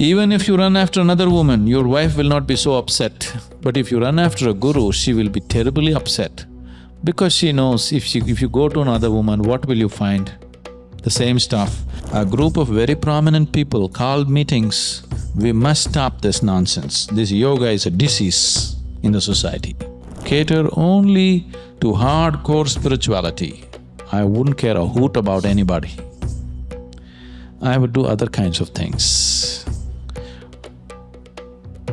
Even if you run after another woman, your wife will not be so upset. But if you run after a guru, she will be terribly upset. Because she knows if you go to another woman, what will you find? The same stuff. A group of very prominent people called meetings, we must stop this nonsense. This yoga is a disease in the society. Cater only to hardcore spirituality. I wouldn't care a hoot about anybody. I would do other kinds of things,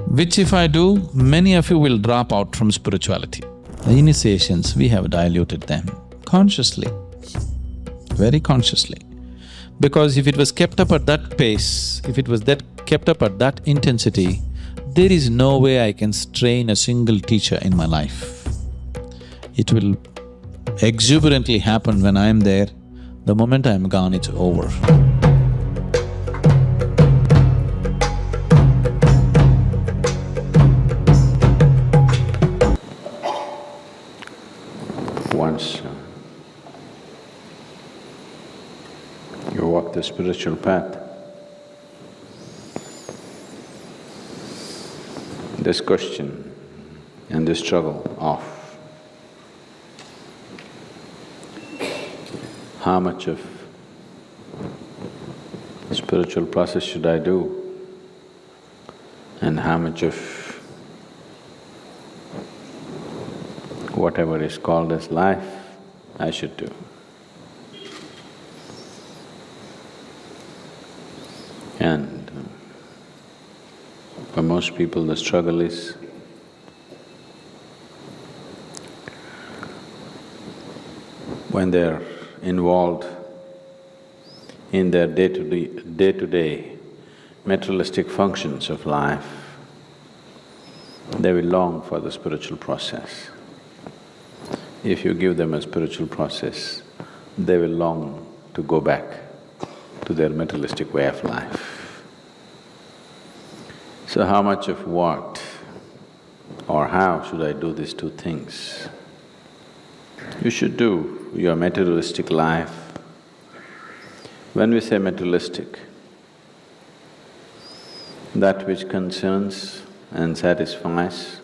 which if I do, many of you will drop out from spirituality. The initiations, we have diluted them consciously, very consciously. Because if it was kept up at that pace, if it was kept up at that intensity, there is no way I can train a single teacher in my life. It will exuberantly happen when I am there. The moment I am gone, it's over. Once you walk the spiritual path, this question and this struggle of how much of spiritual process should I do and how much of whatever is called as life I should do. And for most people the struggle is when they're involved in their day-to-day materialistic functions of life, they will long for the spiritual process. If you give them a spiritual process, they will long to go back to their materialistic way of life. So how much of what or how should I do these two things? You should do your materialistic life. When we say materialistic, that which concerns and satisfies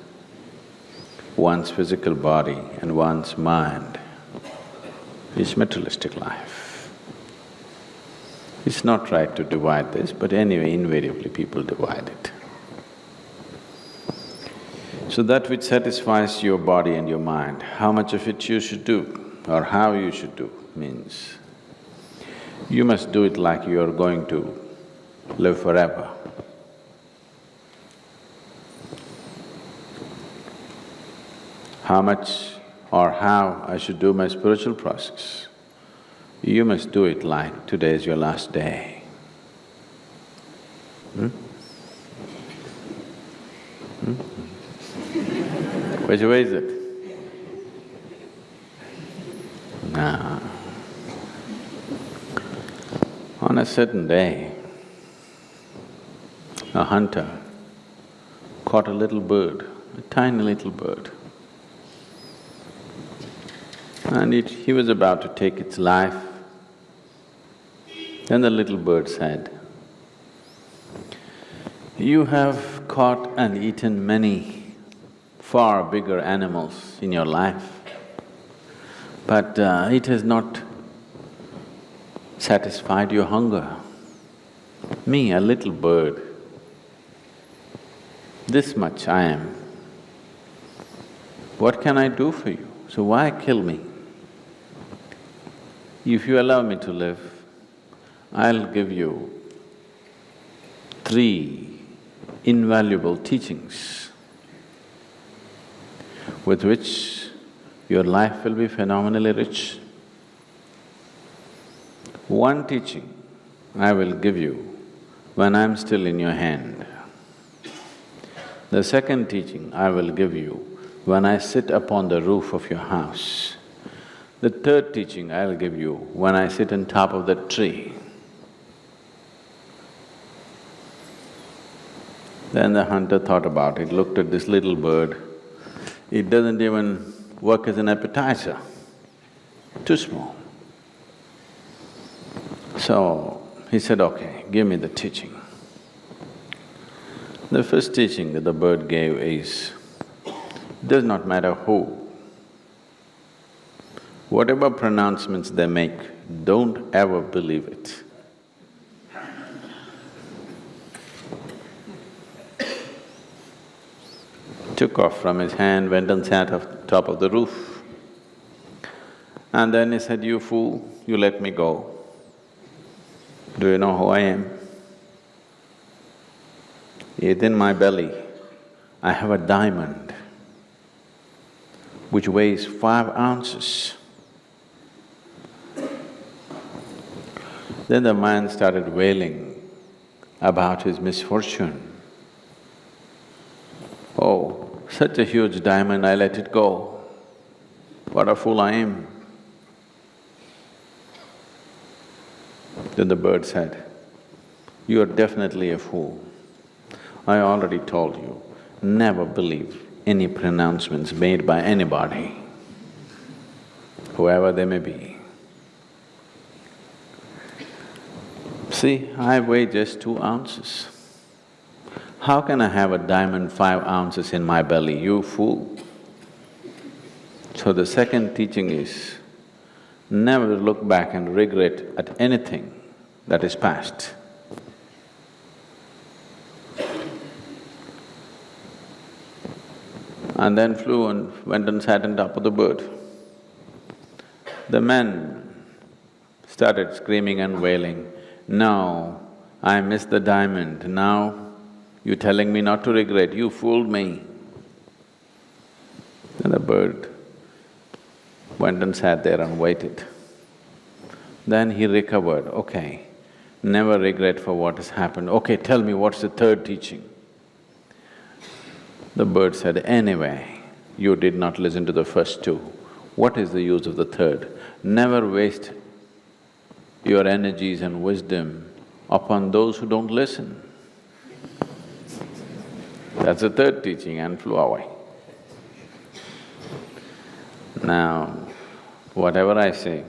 one's physical body and one's mind is materialistic life. It's not right to divide this, but anyway, invariably people divide it. So that which satisfies your body and your mind, how much of it you should do or how you should do means you must do it like you are going to live forever. How much or how I should do my spiritual process, you must do it like today is your last day. Which way is it? No. On a certain day, a hunter caught a little bird, a tiny little bird. And he was about to take its life. Then the little bird said, "You have caught and eaten many far bigger animals in your life, but it has not satisfied your hunger. Me, a little bird, this much I am. What can I do for you? So why kill me? If you allow me to live, I'll give you 3 invaluable teachings with which your life will be phenomenally rich. One teaching I will give you when I'm still in your hand. The second teaching I will give you when I sit upon the roof of your house. The third teaching I'll give you when I sit on top of that tree." Then the hunter thought about it, looked at this little bird. It doesn't even work as an appetizer, too small. So he said, "Okay, give me the teaching." The first teaching that the bird gave is, it does not matter who, whatever pronouncements they make, don't ever believe it. Took off from his hand, went and sat on top of the roof. And then he said, "You fool, you let me go. Do you know who I am? Within my belly, I have a diamond which weighs 5 ounces. Then the man started wailing about his misfortune. "Oh, such a huge diamond, I let it go. What a fool I am." Then the bird said, "You are definitely a fool. I already told you, never believe any pronouncements made by anybody, whoever they may be. See, I weigh just 2 ounces. How can I have a diamond 5 ounces in my belly, you fool?" So the second teaching is, never look back and regret at anything that is past. And then flew and went and sat on top of the bird. The man started screaming and wailing, "No, I missed the diamond, now you're telling me not to regret, you fooled me." And the bird went and sat there and waited. Then he recovered, "Okay, never regret for what has happened. Okay, tell me, what's the third teaching?" The bird said, "Anyway, you did not listen to the first 2. What is the use of the third? Never waste your energies and wisdom upon those who don't listen." That's the third teaching, and flew away. Now, whatever I say,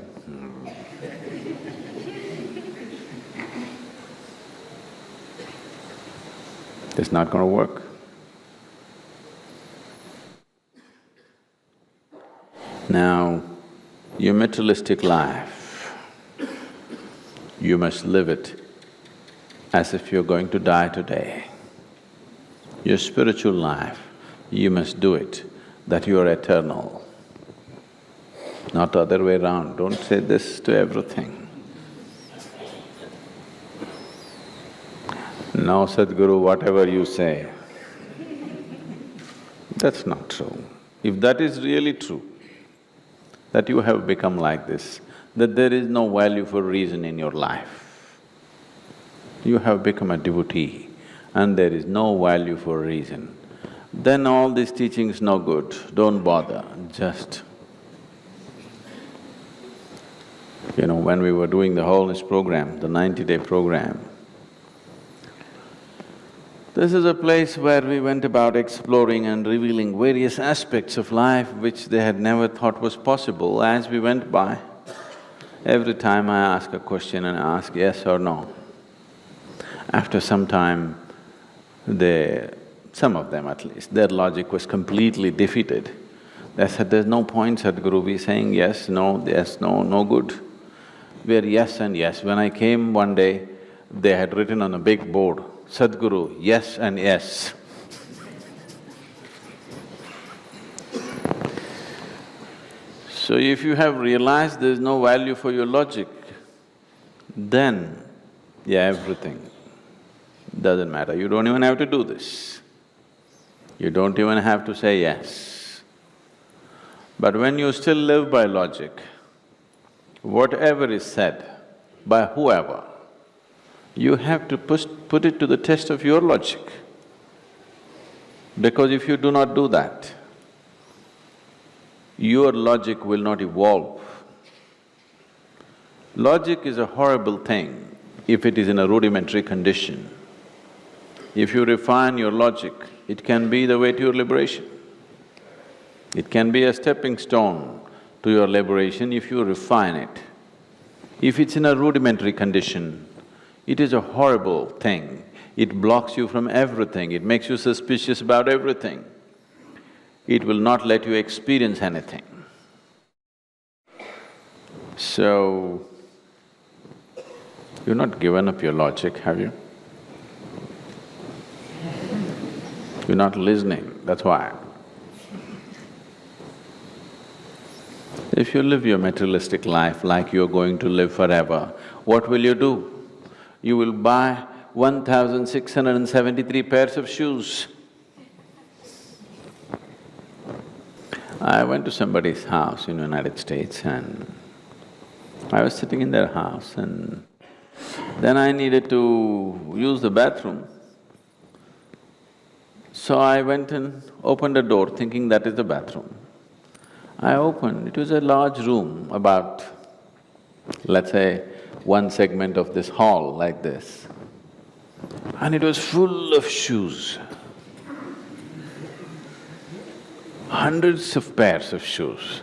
it's not going to work. Now, your materialistic life, you must live it as if you're going to die today. Your spiritual life, you must do it that you are eternal, not the other way around. Don't say this to everything. "No, Sadhguru, whatever you say." That's not true. If that is really true, that you have become like this, that there is no value for reason in your life, you have become a devotee and there is no value for reason, then all these teachings no good, don't bother, just… You know, when we were doing the wholeness program, the 90-day program, this is a place where we went about exploring and revealing various aspects of life which they had never thought was possible. As we went by, every time I ask a question and ask yes or no. After some time, some of them at least, their logic was completely defeated. They said, "There's no point, Sadhguru, we saying yes, no, no good. We're yes and yes." When I came one day, they had written on a big board, "Sadhguru, yes and yes." So if you have realized there's no value for your logic, then, yeah, everything doesn't matter. You don't even have to do this. You don't even have to say yes. But when you still live by logic, whatever is said by whoever, you have to put it to the test of your logic. Because if you do not do that, your logic will not evolve. Logic is a horrible thing if it is in a rudimentary condition. If you refine your logic, it can be the way to your liberation. It can be a stepping stone to your liberation if you refine it. If it's in a rudimentary condition, it is a horrible thing. It blocks you from everything, it makes you suspicious about everything. It will not let you experience anything. So, you've not given up your logic, have you? You're not listening, that's why. If you live your materialistic life like you're going to live forever, what will you do? You will buy 1,673 pairs of shoes. I went to somebody's house in the United States and I was sitting in their house and then I needed to use the bathroom. So I went and opened a door thinking that is the bathroom. I opened, it was a large room, about, let's say, one segment of this hall like this. And it was full of shoes. Hundreds of pairs of shoes.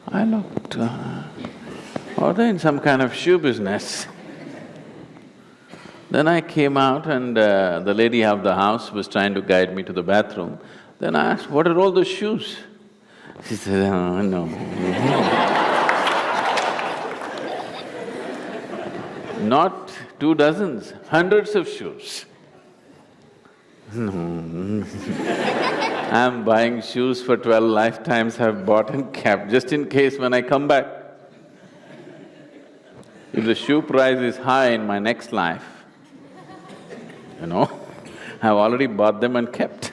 I looked, are they in some kind of shoe business? Then I came out and the lady of the house was trying to guide me to the bathroom. Then I asked, what are all those shoes? She said, oh, no. Not 2 dozens, hundreds of shoes. No. I'm buying shoes for 12 lifetimes I've bought and kept, just in case when I come back. If the shoe price is high in my next life, I've already bought them and kept.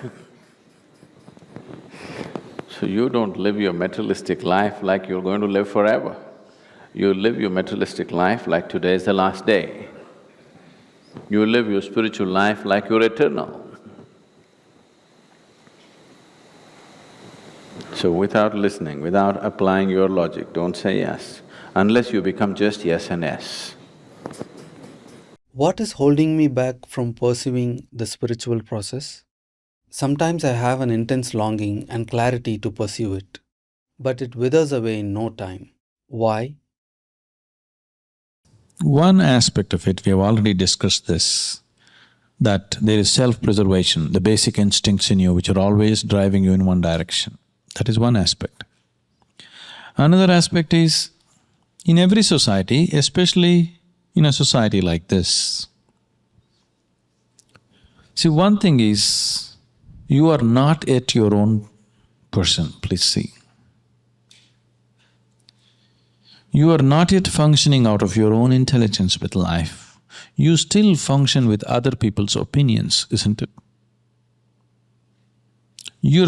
So you don't live your materialistic life like you're going to live forever. You live your materialistic life like today is the last day. You live your spiritual life like you're eternal. So without listening, without applying your logic, don't say yes, unless you become just yes and yes. What is holding me back from pursuing the spiritual process? Sometimes I have an intense longing and clarity to pursue it, but it withers away in no time. Why? One aspect of it, we have already discussed this, that there is self-preservation, the basic instincts in you which are always driving you in one direction. That is one aspect. Another aspect is, in every society, especially in a society like this, see, one thing is, you are not yet your own person, please see. You are not yet functioning out of your own intelligence with life. You still function with other people's opinions, isn't it? Your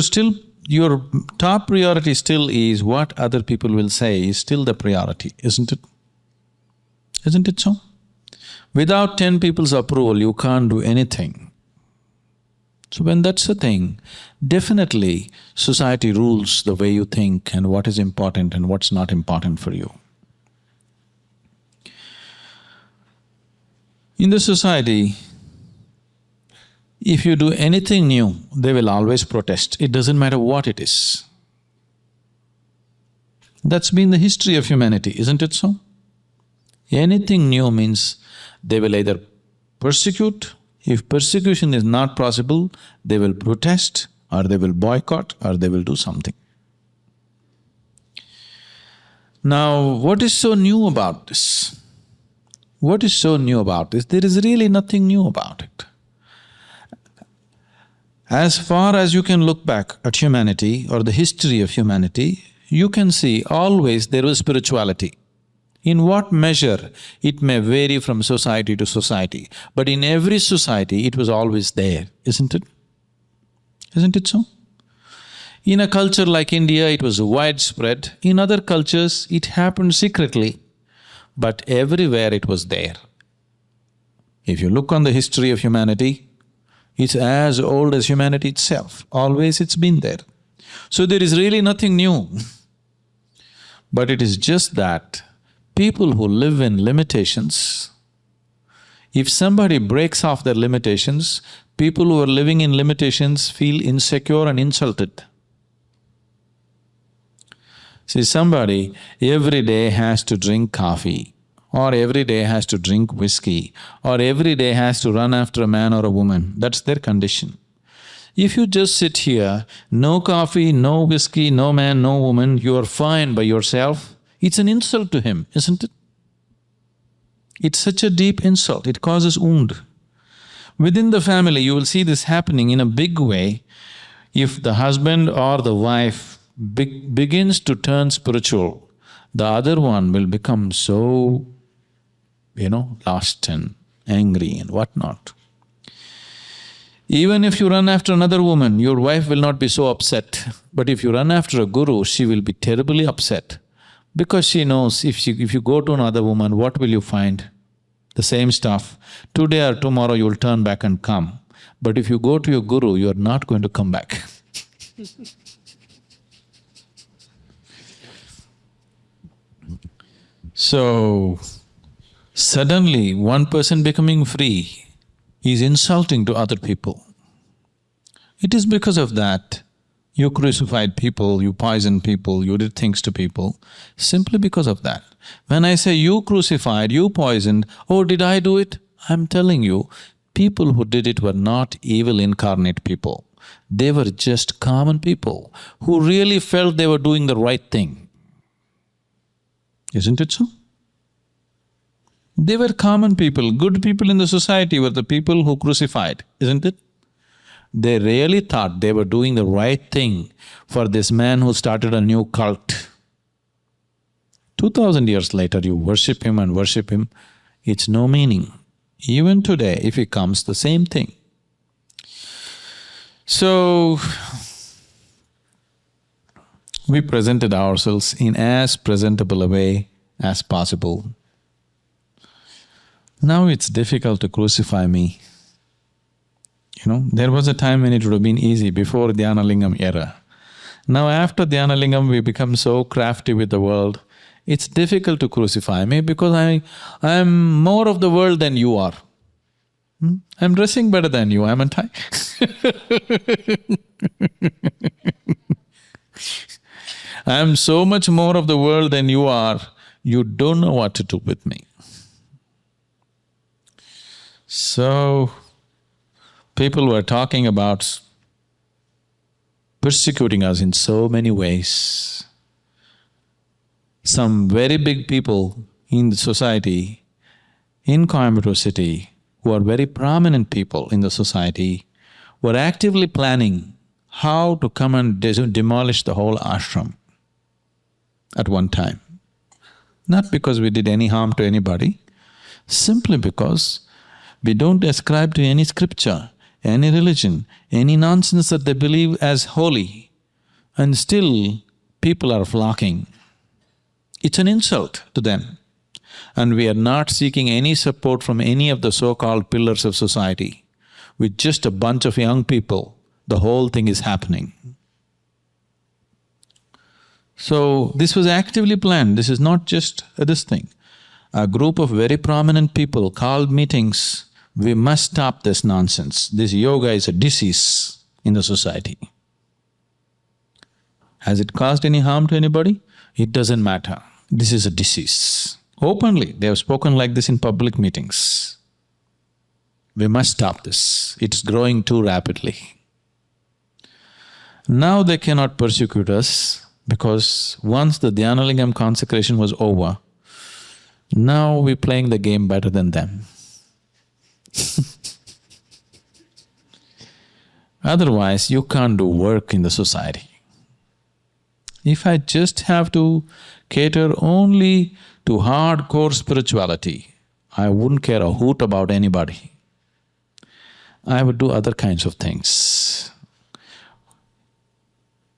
top priority still is what other people will say is still the priority, isn't it? Isn't it so? Without 10 people's approval, you can't do anything. So when that's the thing, definitely society rules the way you think and what is important and what's not important for you. In the society, if you do anything new, they will always protest, it doesn't matter what it is. That's been the history of humanity, isn't it so? Anything new means they will either persecute, if persecution is not possible, they will protest or they will boycott or they will do something. Now, what is so new about this? What is so new about this? There is really nothing new about it. As far as you can look back at humanity or the history of humanity, you can see always there was spirituality. In what measure, it may vary from society to society, but in every society it was always there, isn't it? Isn't it so? In a culture like India, it was widespread. In other cultures, it happened secretly, but everywhere it was there. If you look on the history of humanity, it's as old as humanity itself, always it's been there. So there is really nothing new. But it is just that people who live in limitations, if somebody breaks off their limitations, people who are living in limitations feel insecure and insulted. See, somebody every day has to drink coffee or every day has to drink whiskey, or every day has to run after a man or a woman. That's their condition. If you just sit here, no coffee, no whiskey, no man, no woman, you are fine by yourself, it's an insult to him, isn't it? It's such a deep insult, it causes wound. Within the family, you will see this happening in a big way. If the husband or the wife begins to turn spiritual, the other one will become so, lost and angry and whatnot. Even if you run after another woman, your wife will not be so upset. But if you run after a guru, she will be terribly upset. Because she knows if you go to another woman, what will you find? The same stuff. Today or tomorrow you will turn back and come. But if you go to your guru, you are not going to come back. So, suddenly one person becoming free is insulting to other people. It is because of that you crucified people, you poisoned people, you did things to people, simply because of that. When I say you crucified, you poisoned, oh, did I do it? I'm telling you, people who did it were not evil incarnate people. They were just common people who really felt they were doing the right thing. Isn't it so? They were common people, good people in the society were the people who crucified, isn't it? They really thought they were doing the right thing for this man who started a new cult. 2000 years later, you worship him and worship him, it's no meaning. Even today, if he comes, the same thing. So, we presented ourselves in as presentable a way as possible. Now it's difficult to crucify me. There was a time when it would have been easy, before Dhyana Lingam era. Now after Dhyana Lingam, we become so crafty with the world, it's difficult to crucify me because I'm more of the world than you are. I'm dressing better than you, haven't I? I'm so much more of the world than you are, you don't know what to do with me. So, people were talking about persecuting us in so many ways. Some very big people in the society, in Coimbatore city, who are very prominent people in the society, were actively planning how to come and demolish the whole ashram at one time. Not because we did any harm to anybody, simply because we don't ascribe to any scripture, any religion, any nonsense that they believe as holy, and still people are flocking. It's an insult to them. And we are not seeking any support from any of the so-called pillars of society. With just a bunch of young people, the whole thing is happening. So, this was actively planned, this is not just this thing. A group of very prominent people called meetings, we must stop this nonsense. This yoga is a disease in the society. Has it caused any harm to anybody? It doesn't matter. This is a disease. Openly, they have spoken like this in public meetings. We must stop this, it's growing too rapidly. Now they cannot persecute us because once the Dhyanalingam consecration was over, now we're playing the game better than them. Otherwise, you can't do work in the society. If I just have to cater only to hardcore spirituality, I wouldn't care a hoot about anybody. I would do other kinds of things,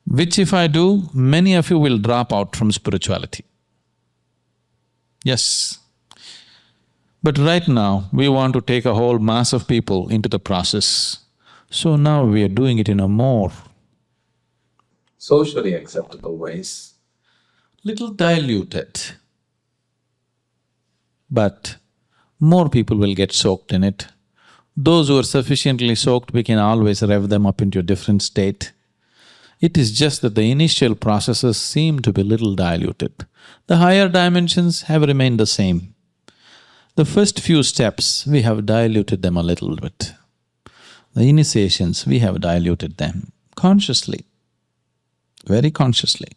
which if I do, many of you will drop out from spirituality. Yes. But right now, we want to take a whole mass of people into the process. So now we are doing it in a more socially acceptable ways, little diluted. But more people will get soaked in it. Those who are sufficiently soaked, we can always rev them up into a different state. It is just that the initial processes seem to be little diluted. The higher dimensions have remained the same. The first few steps, we have diluted them a little bit. The initiations, we have diluted them consciously, very consciously.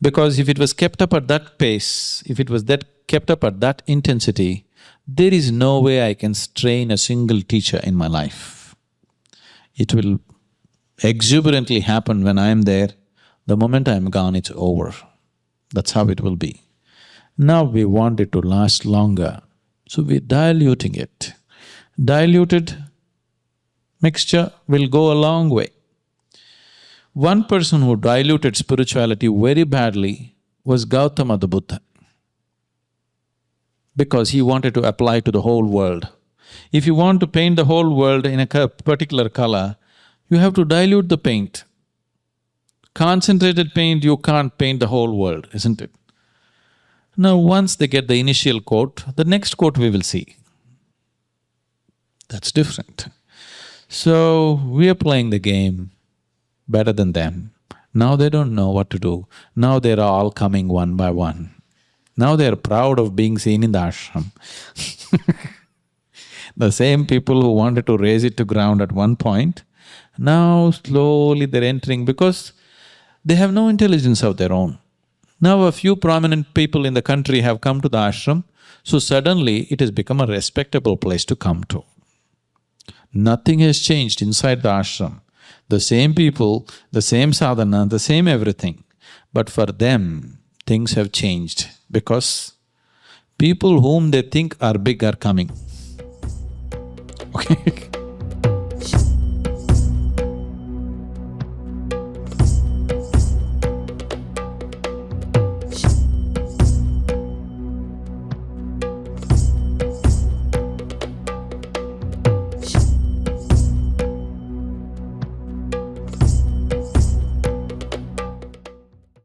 Because if it was kept up at that pace, if it was kept up at that intensity, there is no way I can train a single teacher in my life. It will exuberantly happen when I am there. The moment I am gone, it's over. That's how it will be. Now we want it to last longer, so we're diluting it. Diluted mixture will go a long way. One person who diluted spirituality very badly was Gautama the Buddha, because he wanted to apply to the whole world. If you want to paint the whole world in a particular color, you have to dilute the paint. Concentrated paint, you can't paint the whole world, isn't it? Now once they get the initial coat, the next coat we will see. That's different. So, we are playing the game better than them. Now they don't know what to do. Now they're all coming one by one. Now they're proud of being seen in the ashram. The same people who wanted to raise it to ground at one point, now slowly they're entering because they have no intelligence of their own. Now a few prominent people in the country have come to the ashram, so suddenly it has become a respectable place to come to. Nothing has changed inside the ashram. The same people, the same sadhana, the same everything. But for them, things have changed because people whom they think are big are coming. Okay